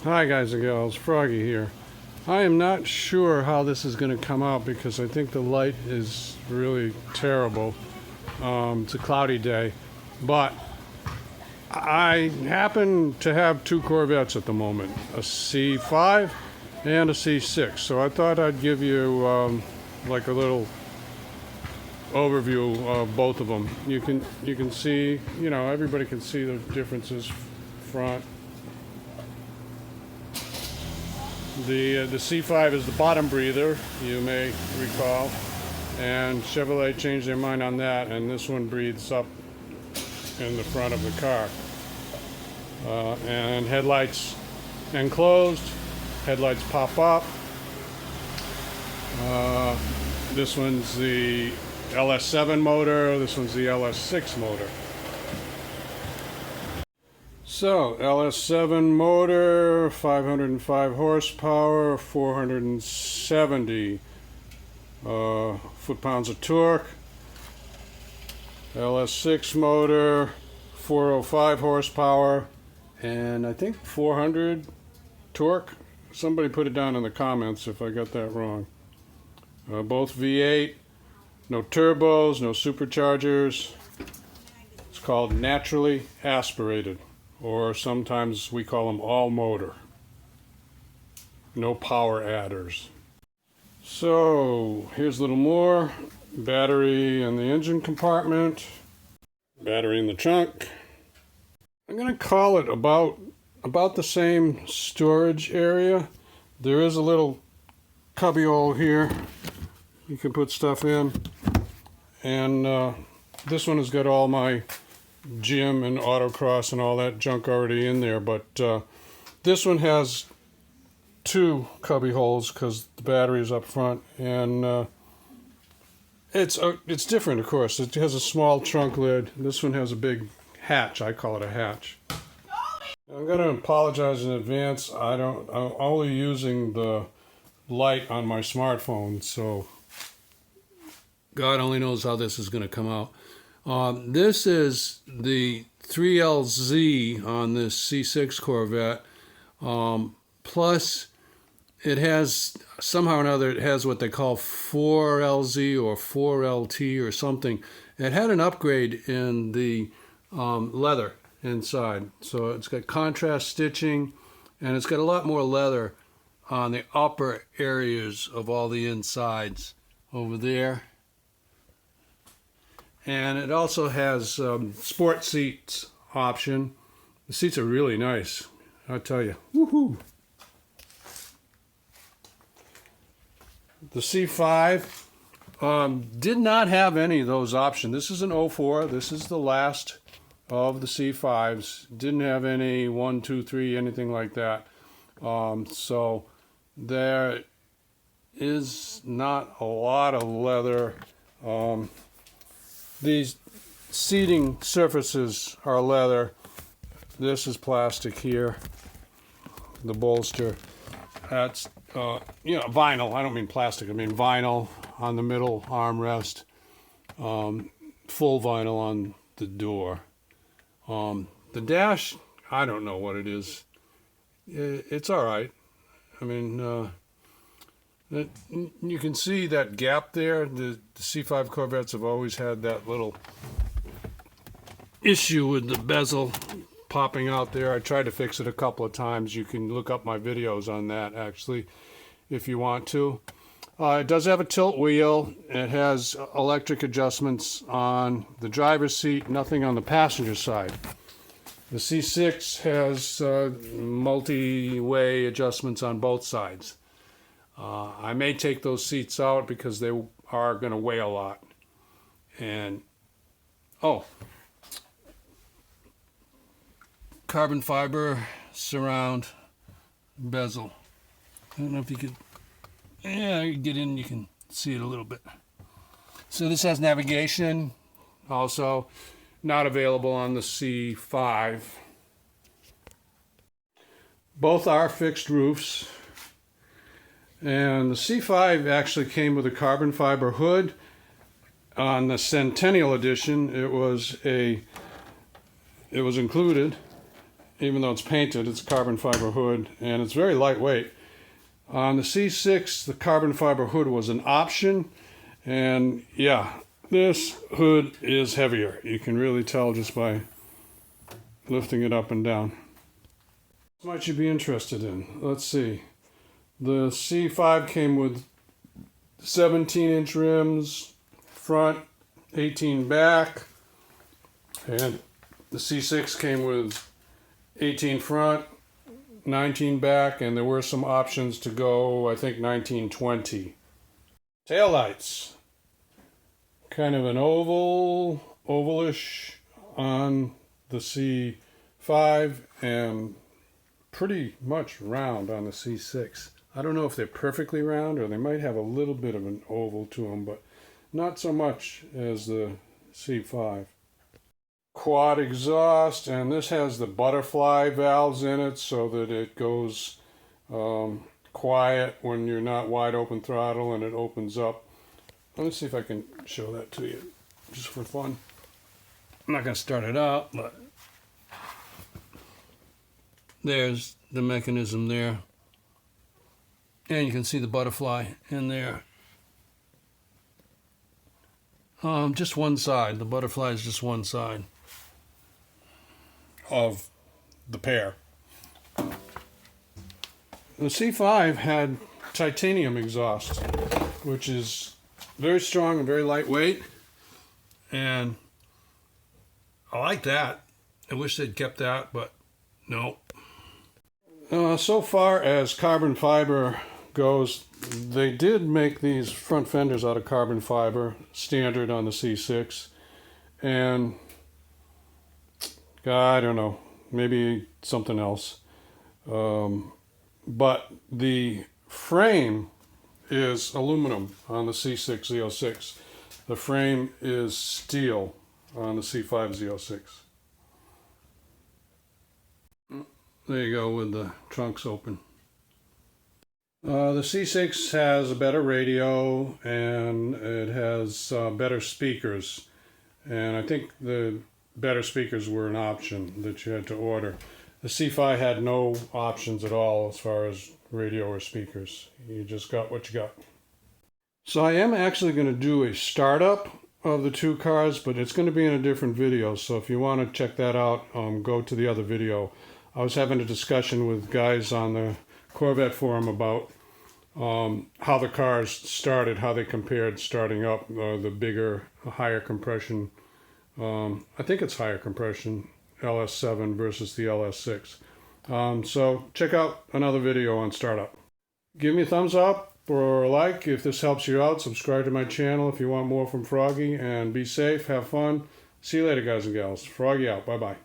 Hi guys and gals, Froggy here. I am not sure how this is going to come out because I think the light is really terrible. It's a cloudy day, but I happen to have two Corvettes at the moment, a C5 and a C6, so I thought I'd give you like a little overview of both of them. You can see, everybody can see the differences front. The C5 is the bottom breather, you may recall, and Chevrolet changed their mind on that, and this one breathes up in the front of the car. And headlights enclosed, headlights pop up. This one's the LS7 motor, this one's the LS6 motor. So, LS7 motor, 505 horsepower, 470 foot-pounds of torque. LS6 motor, 405 horsepower, and I think 400 torque. Somebody put it down in the comments if I got that wrong. Both V8, no turbos, no superchargers. It's called naturally aspirated, or sometimes we call them all motor. No power adders. So here's a little more. Battery in the engine compartment. Battery in the trunk. I'm going to call it about the same storage area. There is a little cubbyhole here you can put stuff in. And this one has got all my gym and autocross and all that junk already in there, but this one has two cubby holes because the battery is up front, and it's different, of course. It has a small trunk lid. This one has a big hatch. I call it a hatch. I'm going to apologize in advance. I'm only using the light on my smartphone, so God only knows how this is going to come out. This is the 3LZ on this C6 Corvette, plus it has, somehow or another, it has what they call 4LZ or 4LT or something. It had an upgrade in the leather inside. So it's got contrast stitching, and it's got a lot more leather on the upper areas of all the insides over there. And it also has sport seats option. The seats are really nice, I'll tell you. Woohoo! The C5 did not have any of those options. This is an 04. This is the last of the C5s. Didn't have any 1, 2, 3, anything like that. So there is not a lot of leather. These seating surfaces are leather. This is plastic here. The bolster. That's vinyl. I don't mean plastic. I mean vinyl on the middle armrest. Full vinyl on the door. The dash, I don't know what it is. It's all right. I mean, you can see that gap there. The C5 Corvettes have always had that little issue with the bezel popping out there. I tried to fix it a couple of times. You can look up my videos on that, actually, if you want to. It does have a tilt wheel. It has electric adjustments on the driver's seat, nothing on the passenger side. The C6 has multi-way adjustments on both sides. I may take those seats out because they are going to weigh a lot. And, carbon fiber surround bezel. I don't know if you could, you get in, you can see it a little bit. So this has navigation, also not available on the C5. Both are fixed roofs. And the C5 actually came with a carbon fiber hood. On the Centennial Edition, it was included, even though it's painted, it's a carbon fiber hood, and it's very lightweight. On the C6, the carbon fiber hood was an option, and yeah, this hood is heavier. You can really tell just by lifting it up and down. What might you be interested in? Let's see. The C5 came with 17-inch rims, front, 18 back, and the C6 came with 18 front, 19 back, and there were some options to go, I think 19, 20. Taillights. Kind of an ovalish on the C5 and pretty much round on the C6. I don't know if they're perfectly round or they might have a little bit of an oval to them, but not so much as the C5. Quad exhaust, and this has the butterfly valves in it so that it goes quiet when you're not wide open throttle and it opens up. Let me see if I can show that to you just for fun. I'm not going to start it out, but there's the mechanism there. And you can see the butterfly in there. Just one side. The butterfly is just one side of the pair. The C5 had titanium exhaust, which is very strong and very lightweight, and I like that. I wish they'd kept that, but no. So far as carbon fiber goes, they did make these front fenders out of carbon fiber, standard on the C6, and I don't know, maybe something else. But the frame is aluminum on the C6 Z06. The frame is steel on the C5 Z06. There you go with the trunks open. The C6 has a better radio and it has better speakers. And I think the better speakers were an option that you had to order. The C5 had no options at all as far as radio or speakers. You just got what you got. So I am actually going to do a startup of the two cars, but it's going to be in a different video. So if you want to check that out, go to the other video. I was having a discussion with guys on the Corvette forum about how the cars started, how they compared starting up, the bigger, higher compression. I think it's higher compression, LS7 versus the LS6. So check out another video on startup. Give me a thumbs up or a like if this helps you out. Subscribe to my channel if you want more from Froggy, and be safe, have fun. See you later, guys and gals. Froggy out. Bye-bye.